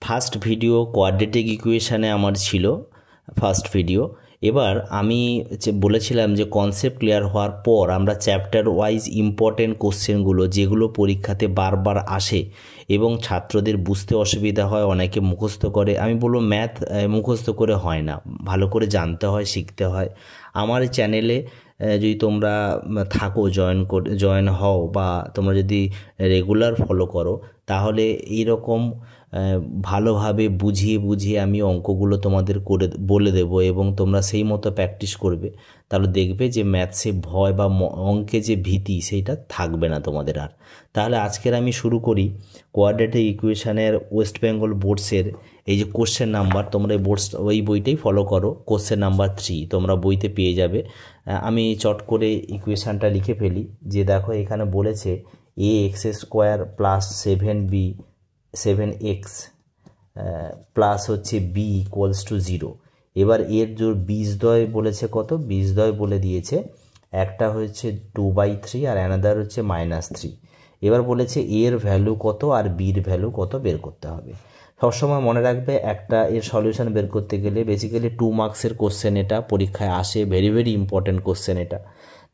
First video quadratic ইকুয়েশানে আমার ছিল first video. এবার আমি বলেছিলাম যে কনসেপ্ট ক্লিয়ার হওয়ার পর আমরা চ্যাপ্টার ওয়াইজ ইম্পর্টেন্ট কোশ্চেনগুলো যেগুলো পরীক্ষাতে বারবার আসে এবং ছাত্রদের বুঝতে অসুবিধা হয়, অনেকে মুখস্থ করে। আমি বলবো ম্যাথ মুখস্থ করে হয় না, ভালো করে জানতে হয়, শিখতে হয়। আমার চ্যানেলে যদি তোমরা থাকো, জয়েন হও বা তোমরা যদি রেগুলার ফলো করো, তাহলে এইরকম ভালোভাবে বুঝিয়ে আমি অঙ্কগুলো তোমাদের করে বলে দেব এবং তোমরা সেই মতো প্র্যাকটিস করবে। তাহলে দেখবে যে ম্যাথসে ভয় বা অঙ্কে যে ভীতি সেইটা থাকবে না তোমাদের আর। তাহলে আজকের আমি শুরু করি কোয়াড্রেটিক ইকুয়েশনের ওয়েস্ট বেঙ্গল বোর্ডসের এই যে কোশ্চেন নাম্বার, তোমরা ওই বইটাই ফলো করো। কোশ্চেন নাম্বার 3 তোমরা বইতে পেয়ে যাবে। আমি চট করে ইকুয়েশানটা লিখে ফেলি। যে দেখো এখানে বলেছে ax² প্লাস 7x প্লাস হচ্ছে b ইকুয়ালস টু 0। এবার এর যে বীজদ্বয় বলেছে কত, বীজদ্বয় বলে দিয়েছে, একটা হচ্ছে 2/3 আর অ্যানাদার হচ্ছে -3। এবার বলেছে এর ভ্যালু কত আর বির ভ্যালু কত বের করতে হবে। সবসময় মনে রাখবে একটা এর সলিউশন বের করতে গেলে বেসিক্যালি 2 মার্কসের কোশ্চেন, এটা পরীক্ষায় আসে, ভেরি ইম্পর্টেন্ট কোশ্চেন এটা।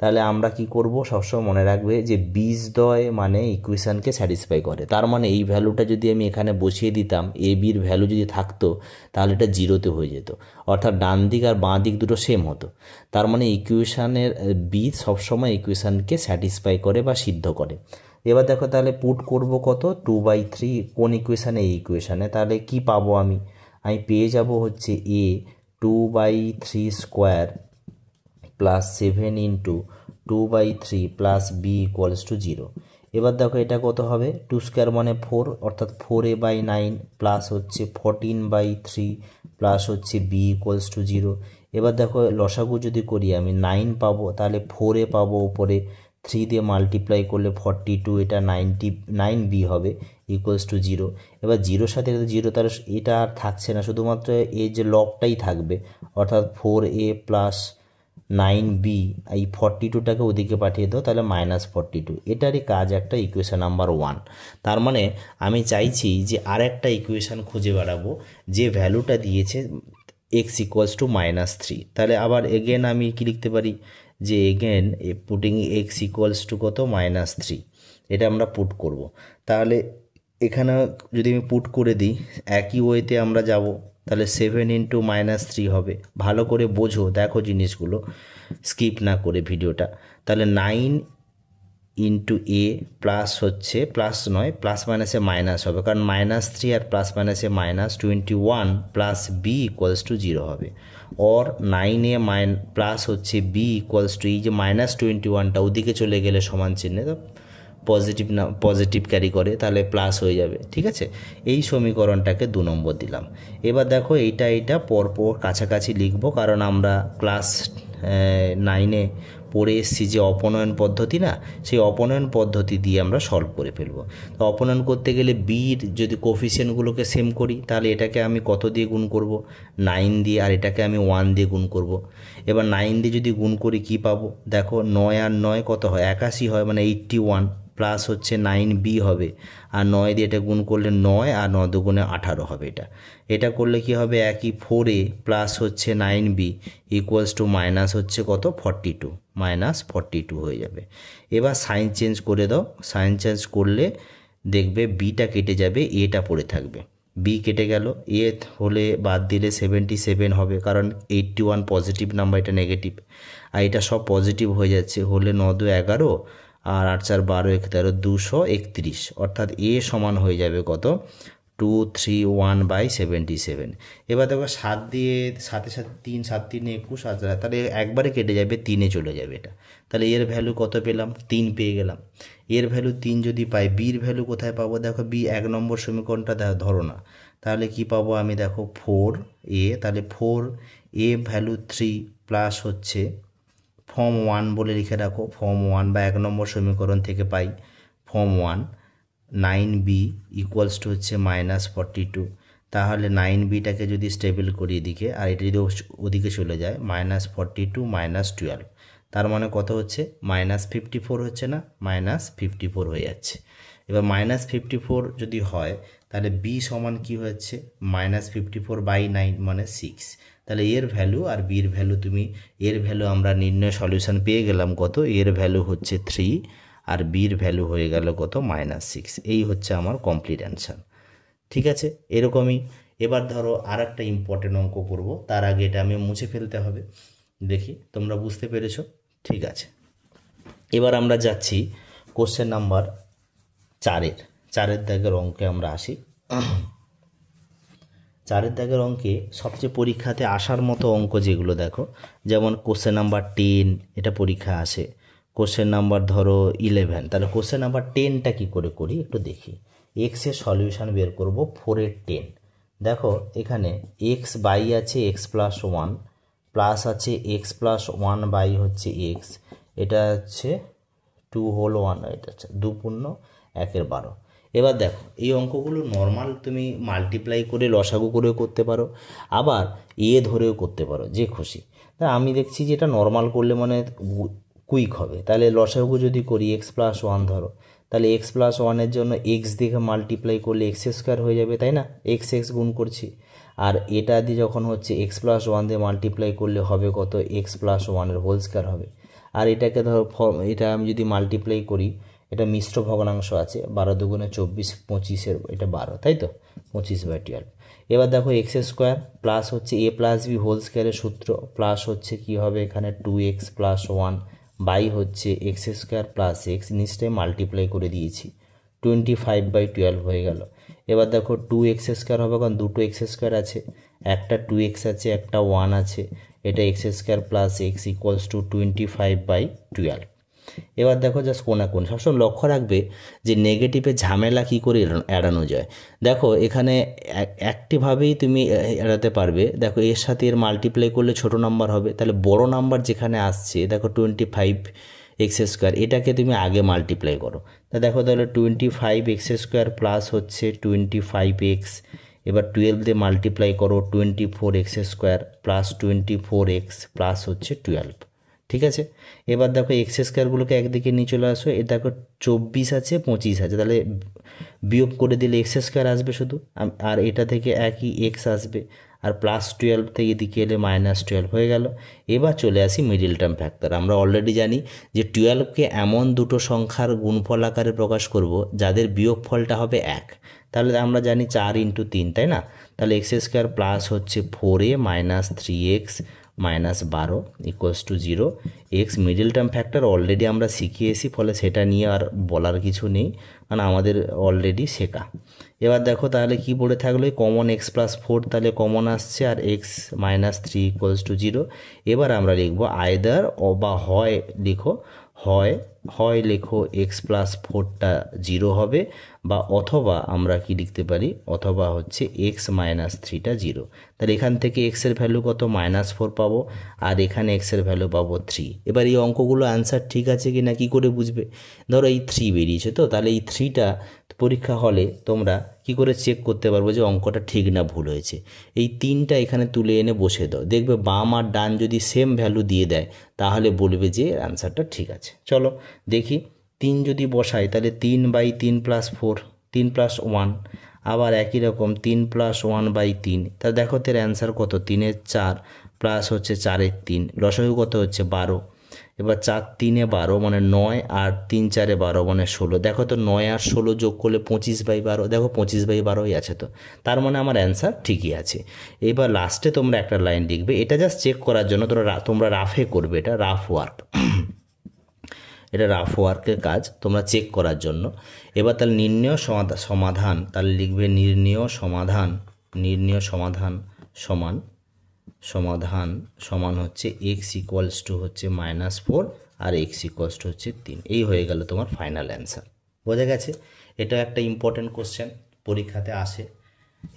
তাহলে আমরা কি করব, সবসময় মনে রাখবে যে বীজদ্বয় মানে ইকুয়েশনকে স্যাটিসফাই করে। তার মানে এই ভ্যালুটা যদি আমি এখানে বসিয়ে দিতাম, এ বির ভ্যালু যদি থাকতো তাহলে এটা 0-তে হয়ে যেত, অর্থাৎ ডান দিক আর বাঁ দিক দুটো সেম হতো। তার মানে ইকুয়েশনের বীজ সবসময় ইকুয়েশনকে স্যাটিসফাই করে বা সিদ্ধ করে। এবার দেখো তাহলে পুট করব কত, 2/3 কোন ইকুয়েশানে, এই ইকুয়েশানে। তাহলে কি পাবো আমি পেয়ে যাব হচ্ছে a 2/3² plus 7 into 2/3 plus b equals to 0। এবার দেখো এটা কত হবে, 2² মানে 4, অর্থাৎ 4a/9 প্লাস হচ্ছে 14/3 প্লাস হচ্ছে b ইকুয়ালস টু 0। এবার দেখো লসাগু যদি করি আমি 9 পাবো, তাহলে 4a পাবো, উপরে 3 দিয়ে মাল্টিপ্লাই করলে 42, এটা 9b হবে ইকুয়ালস টু 0। এবার 0-র সাথে 0, তাহলে এটা আর থাকছে না, শুধুমাত্র এই যে লগটাই থাকবে, অর্থাৎ 4a প্লাস 9b, এই 42টাকে ওদিকে পাঠিয়ে দাও, তাহলে -42। এটারই কাজ একটা ইকুয়েশন নাম্বার 1। তার মানে আমি চাইছি যে আর একটা ইকুয়েশন খুঁজে বেড়াবো যে ভ্যালুটা দিয়েছে x ইকুয়ালস টু -3। তাহলে আবার এগেন আমি কি লিখতে পারি, যে again putting x equals to কত, -3। এটা আমরা পুট করব। তাহলে এখানে যদি আমি পুট করে দিই, একই ওয়েতে আমরা যাব, তাহলে 7 ইন্টু -3 হবে। ভালো করে বোঝো, দেখো জিনিসগুলো, স্কিপ না করে ভিডিওটা। তাহলে 9 ইন্টু a প্লাস হচ্ছে, প্লাস নয়, প্লাস মাইনাসে মাইনাস হবে, কারণ -3 আর প্লাস মাইনাসে -21 প্লাস b ইকুয়ালস টু 0 হবে। অর 9a প্লাস হচ্ছে b ইকুয়ালস টু, এই যে -21টা ওদিকে চলে গেলে সমান চিহ্নে তো পজিটিভ ক্যারি করে, তাহলে প্লাস হয়ে যাবে। ঠিক আছে, এই সমীকরণটাকে 2 নম্বর দিলাম। এবার দেখো এইটা পরপর কাছাকাছি লিখবো, কারণ আমরা ক্লাস 9-এ পড়ে এসেছি যে অপনয়ন পদ্ধতি, না, সেই অপনয়ন পদ্ধতি দিয়ে আমরা সলভ করে ফেলবো। তো অপনয়ন করতে গেলে বির যদি কোফিসিয়েন্টগুলোকে সেম করি, তাহলে এটাকে আমি কত দিয়ে গুণ করব, 9 দিয়ে, আর এটাকে আমি 1 দিয়ে গুণ করব। এবার 9 দিয়ে যদি গুণ করি কি পাবো, দেখো 9 আর 9 কত হয়, 81 হয়, মানে 81 প্লাস হচ্ছে 9b হবে, আর 9 দিয়ে এটা গুণ করলে 9, আর 9 দুগুণে 18 হবে। এটা করলে কি হবে, একই 4a প্লাস হচ্ছে 9b ইকুয়ালস টু মাইনাস হচ্ছে কত, 42, -42 হয়ে যাবে। এবার সাইন চেঞ্জ করে দাও, সাইন চেঞ্জ করলে দেখবে বিটা কেটে যাবে, এটা পড়ে থাকবে, বি কেটে গেল, এ হলে বাদ দিলে 77 হবে, কারণ 81 পজিটিভ নাম্বার, এটা নেগেটিভ, আর এটা সব পজিটিভ হয়ে যাচ্ছে, হলে 9 2 11 আর 8 4 12 11 231, অর্থাৎ এ সমান হয়ে যাবে কত, 231/77। এবার দেখো 7 দিয়ে 7 3 7 3 21, তাহলে একবারে কেটে যাবে, 3-এ চলে যাবে এটা। তাহলে এর ভ্যালু কত পেলাম, 3 পেয়ে গেলাম। এর ভ্যালু 3 যদি পাই, বির ভ্যালু কোথায় পাবো, দেখো বি 1 নম্বর সমীকরণটা ধরো না, তাহলে কি পাবো আমি, দেখো 4a, তাহলে 4a ভ্যালু 3 প্লাস হচ্ছে ফর্ম 1 বলে লিখে রাখো, ফর্ম 1 বা 1 নম্বর সমীকরণ থেকে পাই ফর্ম 1, 9b ইকুয়ালস টু হচ্ছে -42। তাহলে 9bটাকে যদি স্টেবল করি এদিকে, আর এটা যদি ওদিকে চলে যায়, -42 -12, তার মানে কত হচ্ছে, -54 হচ্ছে না, -54 হয়ে যাচ্ছে। এবার -54 যদি হয়, তাহলে বি সমান কি হচ্ছে -54/9 মানে 6। তাহলে এর ভ্যালু আর বির ভ্যালু এর ভ্যালু আমরা নির্ণয় সলিউশন পেয়ে গেলাম কত, এর ভ্যালু হচ্ছে 3 আর বির ভ্যালু হয়ে গেল কত -6। এই হচ্ছে আমার কমপ্লিট অ্যান্সার। ঠিক আছে, এরকমই। এবার ধরো আর একটা ইম্পর্টেন্ট অঙ্ক করব, তার আগে এটা আমি মুছে ফেলতে হবে। দেখি তোমরা বুঝতে পেরেছো? ঠিক আছে, এবার আমরা যাচ্ছি কোশ্চেন নাম্বার 4-এর দাগের অঙ্কে আমরা আসি। 4-এর দাগের অঙ্কে সবচেয়ে পরীক্ষাতে আসার মতো অঙ্ক যেগুলো দেখো, যেমন কোশ্চেন নাম্বার 10 এটা পরীক্ষা আসে, কোশ্চেন নাম্বার ধরো 11। তাহলে কোশ্চেন নাম্বার 10টা কী করে করি একটু দেখি। এক্সের সলিউশন বের করব 4-এর 10। দেখো এখানে এক্স বাই আছে x+1 প্লাস আছে x+1 হচ্ছে এক্স, এটা হচ্ছে 2 হোল 1, এটা হচ্ছে 2 পূর্ণ 1/12। এবার দেখো এই অঙ্কগুলো নর্মাল তুমি মাল্টিপ্লাই করে লসাগু করেও করতে পারো, আবার ধরেও করতে পারো, যে খুশি। তা আমি দেখছি যে এটা নর্মাল করলে মানে কুইক হবে। তাহলে লসাগু যদি করি x+1 ধরো, তাহলে x+1-এর জন্য এক্স দিয়ে মাল্টিপ্লাই করলে x² হয়ে যাবে, তাই না? x গুণ করছি, আর এটা দিয়ে যখন হচ্ছে x+1 দিয়ে মাল্টিপ্লাই করলে হবে কত, x+1-এর হোল স্কয়ার হবে। আর এটাকে ধরো এটা আমি যদি মাল্টিপ্লাই করি, এটা মিশ্র ভগ্নাংশ আছে, 12 দুগুণে 24, 25-এর এটা 12, তাই তো 25/12। এবার দেখো x² প্লাস হচ্ছে a + b হোল স্কয়ারের সূত্র, প্লাস হচ্ছে কি হবে এখানে 2x+1 বাই হচ্ছে x² + x, নিচটায় মাল্টিপ্লাই করে দিয়েছি, 25/12 হয়ে গেল। এবার দেখো 2x² হবে, কারণ দুটো x² আছে, একটা 2x আছে একটা 1 আছে, এটা x² + x = 25/12। এবার দেখো জাস্ট কোনাকুনি সবসময় লক্ষ্য রাখবে যে নেগেটিভে ঝামেলা কী করে এড়ানো যায়। দেখো এখানে একটিভাবেই তুমি এড়াতে পারবে। দেখো এর সাথে এর মাল্টিপ্লাই করলে ছোট নাম্বার হবে, তাহলে বড় নাম্বার যেখানে আসছে দেখো 25x², এটাকে তুমি আগে মাল্টিপ্লাই করো। তা দেখো তাহলে 25x² প্লাস হচ্ছে 25x, এবার 12 দিয়ে মাল্টিপ্লাই করো 24x² প্লাস 24x প্লাস হচ্ছে 12। ঠিক আছে, এবার দেখো x²গুলোকে একদিকে নিয়ে চলে আসো, এ দেখো 24 আছে 25 আছে, তাহলে বিয়োগ করে দিলে x² আসবে শুধু, আর এটা থেকে একই x আসবে, আর +12 থেকে এদিকে এলে -12 হয়ে গেল। এবার চলে আসি মিডিল টার্ম ফ্যাক্টর। আমরা অলরেডি জানি যে 12কে এমন দুটো সংখ্যার গুণফল আকারে প্রকাশ করব যাদের বিয়োগফলটা হবে 1। তাহলে আমরা জানি 4 × 3, তাই না? তাহলে x² প্লাস হচ্ছে 4a - 3x -12 = 0। X middle term factor already আমরা শিখিয়েছি, ফলে সেটা নিয়ে আর বলার কিছু নেই, কারণ আমাদের অলরেডি শেখা। এবার দেখো তাহলে কি পড়ে থাকলো, কমন x+4 তাহলে কমন আসছে, আর x - 3 = 0। এবার আমরা লিখবো আইদার বা হয় লিখো, হয় লেখো x+4টা 0 হবে, বা অথবা আমরা কি লিখতে পারি, অথবা হচ্ছে x - 3টা 0। তাহলে এখান থেকে x এর ভ্যালু কত -4 পাবো, আর এখানে x এর ভ্যালু পাবো 3। এবার এই অঙ্কগুলো অ্যান্সার ঠিক আছে কি না কী করে বুঝবে? ধরো এই 3 বেরিয়েছে, তো তাহলে এই 3টা পরীক্ষা হলে তোমরা কি করে চেক করতে পারবো যে অঙ্কটা ঠিক না ভুল হয়েছে? এই 3টা এখানে তুলে এনে বসে দাও, দেখবে বাম আর ডান যদি সেম ভ্যালু দিয়ে দেয় তাহলে বলবে যে অ্যান্সারটা ঠিক আছে। চলো দেখি, 3 যদি বসাই তাহলে 3/3 + 4, 3 + 1, আবার একই রকম 3 + 1/3। তা দেখো তোর অ্যান্সার কত, 3 × 4 প্লাস হচ্ছে 4 × 3, লসাগু কত হচ্ছে 12। এবার 4 × 3 = 12 মানে 9, আর 3 × 4 = 12 মানে 16। দেখো তো 9 আর 16 যোগ করলে 25/12, দেখো 25/12ই আছে, তো তার মানে আমার অ্যান্সার ঠিকই আছে। এবার লাস্টে তোমরা একটা লাইন লিখবে, এটা জাস্ট চেক করার জন্য, তোমরা রাফে করবে, এটা রাফ ওয়ার্ক, এটা রাফ ওয়ার্কের কাজ, তোমরা চেক করার জন্য। এবার তাহলে নির্ণয় সমাধান, তাহলে লিখবে নির্ণয় সমাধান সমান হচ্ছে x = হচ্ছে -4 আর x = হচ্ছে 3। এই হয়ে গেল তোমার ফাইনাল অ্যান্সার। বোঝা গেছে? এটা একটা ইম্পর্টেন্ট কোশ্চেন, পরীক্ষাতে আসে।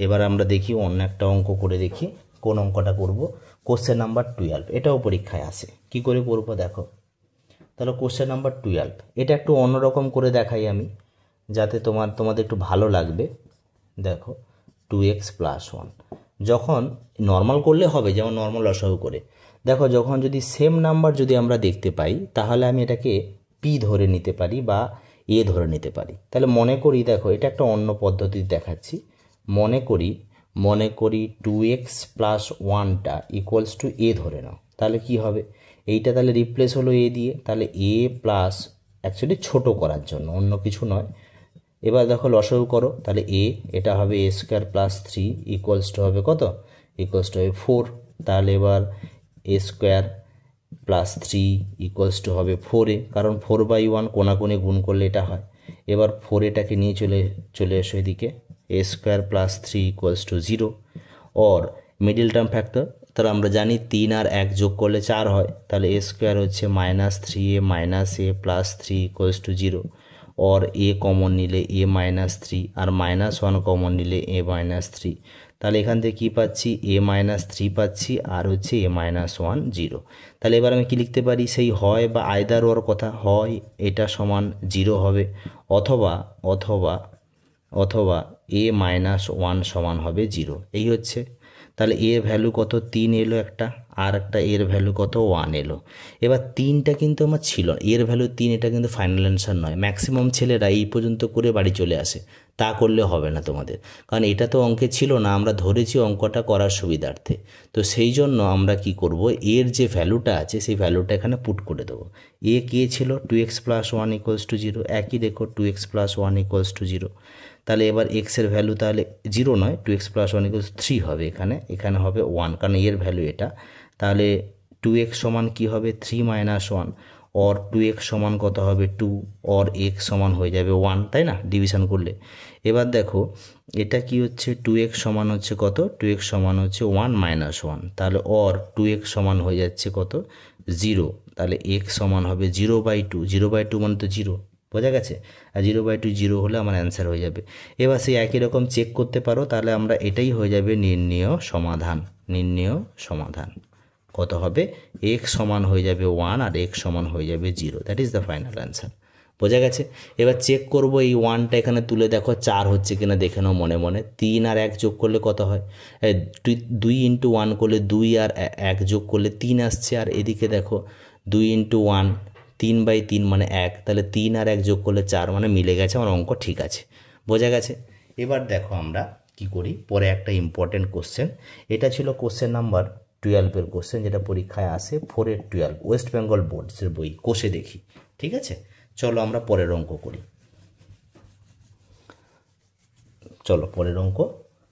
এবার আমরা দেখি অন্য একটা অঙ্ক করে দেখি। কোন অঙ্কটা করব? কোশ্চেন নাম্বার 12, এটাও পরীক্ষায় আসে। কি করে করব দেখো, তাহলে কোশ্চেন নাম্বার 12 এটা একটু অন্যরকম করে দেখাই আমি, যাতে তোমাদের একটু ভালো লাগবে। দেখো 2x + 1 যখন নর্মাল করলে হবে, যেমন নর্মাল লসাগু করে। দেখো যখন যদি সেম নাম্বার যদি আমরা দেখতে পাই, তাহলে আমি এটাকে p ধরে নিতে পারি, বা এ ধরে নিতে পারি। তাহলে মনে করি, দেখো এটা একটা অন্য পদ্ধতি দেখাচ্ছি। মনে করি 2x প্লাস 1টা ইকুয়ালস টু এ ধরে নাও। তাহলে কি হবে, এইটা তাহলে রিপ্লেস হলো এ দিয়ে, তাহলে এ প্লাস, অ্যাকচুয়ালি ছোটো করার জন্য, অন্য কিছু নয়। এবার দেখো লসাগু করো, তাহলে এটা হবে এ স্কোয়ার প্লাস 3 ইকুয়ালস টু হবে কত, ইকুয়ালস টু হবে 4। তাহলে এবার এ স্কোয়ার প্লাস 3 ইকুয়ালস টু হবে 4a, কারণ 4/1 কোনাকুনি গুণ করলে এটা হয়। এবার 4এটাকে নিয়ে চলে এসো এদিকে, a square plus 3 equals to 0। Or middle term factor, তাহলে আমরা জানি 3 আর 1 যোগ করলে 4 হয়, তাহলে এ স্কোয়ার হচ্ছে -3a minus A plus 3 equals to 0। और এ কমন নিলে এ -3 আর -1 কমন নিলে এ -3, তাহলে এখান থেকে কী পাচ্ছি, এ -3 পাচ্ছি আর হচ্ছে এ -1 0। তাহলে এবার আমি কি লিখতে পারি, সেই হয় বা আইদার ওর কথা, হয় এটা সমান 0 হবে, অথবা এ -1 সমান হবে 0। এই হচ্ছে, তাহলে এর ভ্যালু কত, 3 এলো একটা, আর একটা এর ভ্যালু কত 1 এলো। এবার 3টা কিন্তু আমার ছিল, এর ভ্যালু 3, এটা কিন্তু ফাইনাল অ্যান্সার নয়। ম্যাক্সিমাম ছেলেরা এই পর্যন্ত করে বাড়ি চলে আসে, তা করলে হবে না তোমাদের, কারণ এটা তো অঙ্কে ছিল না, আমরা ধরেছি অঙ্কটা করার সুবিধার্থে। তো সেই জন্য আমরা কি করব, এর যে ভ্যালুটা আছে সেই ভ্যালুটা এখানে পুট করে দেবো। এ কে ছিল 2x প্লাস 1 ইকুয়ালস টু 0, একই দেখো 2x প্লাস 1 ইকুয়ালস টু 0। তাহলে এবার এক্সের ভ্যালু তাহলে 0 নয়, 2x প্লাস 1 ইকুয়ালস 3 হবে, এখানে হবে 1, কারণ এর ভ্যালু এটা। তাহলে 2x সমান কি হবে 3 - 1, और 2x সমান কত হবে 2, और x সমান হয়ে যাবে 1, তাই না, ডিভিশন করলে। এবার দেখো এটা কি হচ্ছে, 2x সমান হচ্ছে কত, 2x সমান হচ্ছে 1 - 1, তাহলে और 2x সমান হয়ে যাচ্ছে কত 0, তাহলে x সমান হবে 0/2, 0/2 মানে তো 0, বোঝা গেছে। আর 0/2 0 হলে আমার অ্যান্সার হয়ে যাবে। এবার সেই একই রকম চেক করতে পারো, তাহলে আমরা এটাই হয়ে যাবে নির্ণেয় সমাধান। কত হবে, x সমান হয়ে যাবে 1 আর x সমান হয়ে যাবে 0, that is the final answer. বোঝা গেছে। এবার চেক করব এই 1টা এখানে তুলে দেখো 4 হচ্ছে কিনা দেখে নাও মনে মনে। 3 আর 1 যোগ করলে কত হয়, 2 × 1 করলে 2 আর 1 যোগ করলে 3 আসছে, আর এদিকে দেখো 2 × 1 3/3 মানে 1, তাহলে 3 আর 1 যোগ করলে 4, মানে মিলে গেছে, আমার অঙ্ক ঠিক আছে। বোঝা গেছে। এবার দেখো আমরা কি করি, পরে একটা ইম্পর্টেন্ট কোশ্চেন, এটা ছিল কোশ্চেন নাম্বার 12-এর কোশ্চেন, যেটা পরীক্ষায় আসে 4-এর 12 ওয়েস্ট বেঙ্গল বোর্ডসের বই, কোষে দেখি। ঠিক আছে, চলো আমরা পরের অঙ্ক করি। চলো পরের অঙ্ক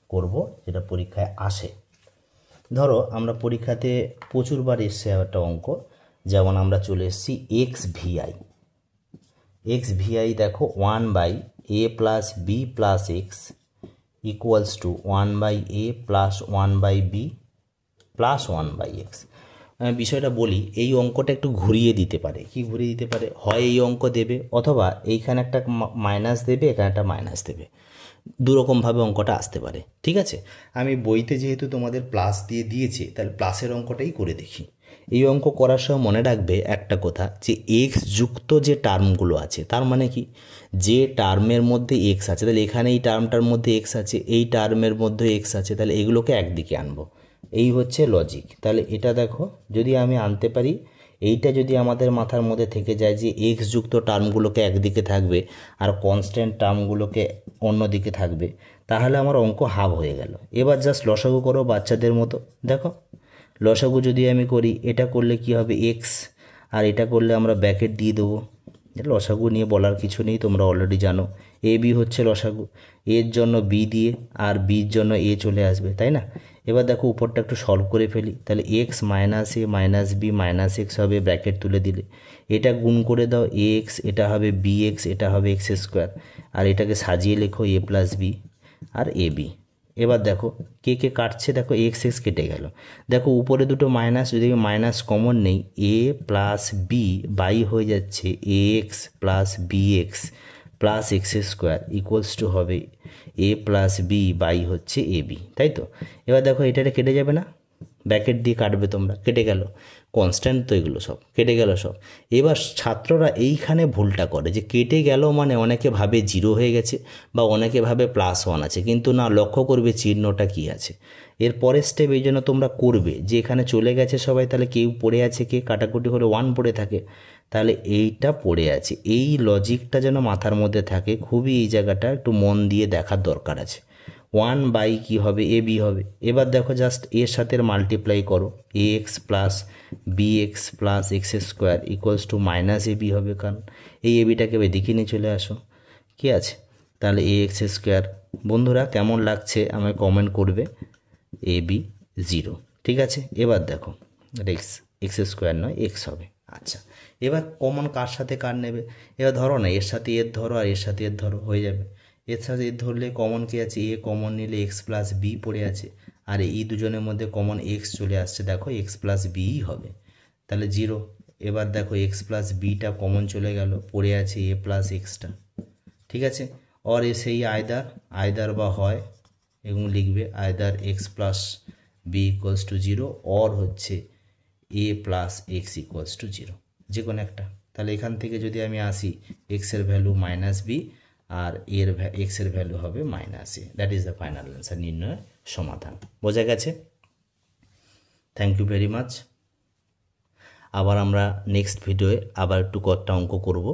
করব, যেটা পরীক্ষায় আসে। ধরো আমরা পরীক্ষাতে প্রচুরবার এসছে একটা অঙ্ক, যেমন আমরা চলে এসেছি xvi দেখো 1/a plus b plus x equals to 1/a plus 1/b plus 1/x। বিষয়টা বলি, এই অঙ্কটা একটু ঘুরিয়ে দিতে পারে। কি ঘুরিয়ে দিতে পারে, হয় এই অঙ্ক দেবে, অথবা এইখানে একটা মাইনাস দেবে, এখানে একটা মাইনাস দেবে, দুরকমভাবে অঙ্কটা আসতে পারে। ঠিক আছে, আমি বইতে যেহেতু তোমাদের প্লাস দিয়েছি, তাহলে প্লাসের অঙ্কটাই করে দেখি। এই অঙ্ক করার সময় মনে রাখবে একটা কথা, যে এক্স যুক্ত যে টার্মগুলো আছে, তার মানে কি, যে টার্মের মধ্যে এক্স আছে, তাহলে এখানে এই টার্মটার মধ্যে এক্স আছে, এই টার্মের মধ্যে এক্স আছে, তাহলে এগুলোকে একদিকে আনবো, এই হচ্ছে লজিক। তাহলে এটা দেখো, যদি আমি আনতে পারি, এইটা যদি আমাদের মাথার মধ্যে থেকে যায় যে এক্স যুক্ত টার্মগুলোকে একদিকে থাকবে আর কনস্ট্যান্ট টার্মগুলোকে অন্যদিকে থাকবে, তাহলে আমার অঙ্ক হাফ হয়ে গেল। এবার জাস্ট লসাগু করো বাচ্চাদের মতো। দেখো লসাগু যদি আমি করি, এটা করলে কি হবে এক্স, আর এটা করলে আমরা ব্র্যাকেট দিয়ে দেবো। লসাগু নিয়ে বলার কিছু নেই, তোমরা অলরেডি জানো। এ বি হচ্ছে লসাগু, এর জন্য বি দিয়ে আর বির জন্য এ চলে আসবে, তাই না। এবার দেখো উপরটা একটু সলভ করে ফেলি, তাহলে এক্স মাইনাস এ মাইনাস বি মাইনাস এক্স হবে, ব্র্যাকেট তুলে দিলে এটা গুণ করে দাও, এ এক্স, এটা হবে বি এক্স, এটা হবে এক্স স্কোয়ার, আর এটাকে সাজিয়ে লেখো এ plus B R A B. এবার দেখো কে কে কাটছে, দেখো এক্স এক্স কেটে গেল। দেখো উপরে দুটো মাইনাস, যদি মাইনাস কমন নেই, এ প্লাস বি বাই হয়ে যাচ্ছে a x plus b x plus x square equals to হবে এ প্লাস বি বাই হচ্ছে এ বি, তাই তো। এবার দেখো এটা কেটে যাবে না, ব্র্যাকেট দিয়ে কাটবে তোমরা, কেটে গেল, কনস্ট্যান্ট তো এগুলো সব কেটে গেল সব। এবার ছাত্ররা এইখানে ভুলটা করে, যে কেটে গেল মানে অনেকে ভাবে 0 হয়ে গেছে, বা অনেকে ভাবে +1 আছে, কিন্তু না, লক্ষ্য করবে চিহ্নটা কি আছে। এর পরের স্টেপ এই জন্য তোমরা করবে, যে এখানে চলে গেছে সবাই, তাহলে কেউ পড়ে আছে, কে কাটাকুটি হলে 1 পড়ে থাকে, তাহলে এইটা পড়ে আছে। এই লজিকটা যেন মাথার মধ্যে থাকে, খুবই এই জায়গাটা একটু মন দিয়ে দেখার দরকার আছে। 1 কী হবে, এ বি হবে। এবার দেখো জাস্ট এর সাথে মাল্টিপ্লাই করো, a x plus b x plus x square equals to minus a b হবে, কারণ এই এ বিটাকে এদিকে নিয়ে চলে আসো। কি আছে, তাহলে এ এক্স স্কোয়ার। বন্ধুরা কেমন লাগছে আমায় কমেন্ট করবে। এ বি 0, ঠিক আছে। এবার দেখো এক্স এক্স স্কোয়ার নয় এক্স হবে। আচ্ছা, এবার কমন কার সাথে কার নেবে, এবার ধরো না এর সাথে এর ধরো আর এর সাথে এর ধরো, হয়ে যাবে। এর সাথে এর ধরলে কমন কী আছে, এ কমন নিলে এক্স প্লাস বি পড়ে আছে, আর এই দুজনের মধ্যে কমন এক্স চলে আসছে, দেখো এক্স প্লাস বিই হবে, তাহলে 0। এবার দেখো এক্স প্লাস বিটা কমন চলে গেল, পড়ে আছে এ প্লাস এক্সটা, ঠিক আছে। और এ সেই আয়দার বা হয়, এবং লিখবে either x plus b equals to 0 or হচ্ছে a plus x equals to 0, যে কোনো একটা। তাহলে এখান থেকে যদি আমি আসি, এক্সের ভ্যালু মাইনাস বি আর এর এক্সের ভ্যালু হবে minus a, that is the final answer, নির্ণয় সমাধান। বোঝা গেছে? Thank you very much. আবার আমরা নেক্সট ভিডিওয়ে আবার একটু কয়েকটা অঙ্ক করব।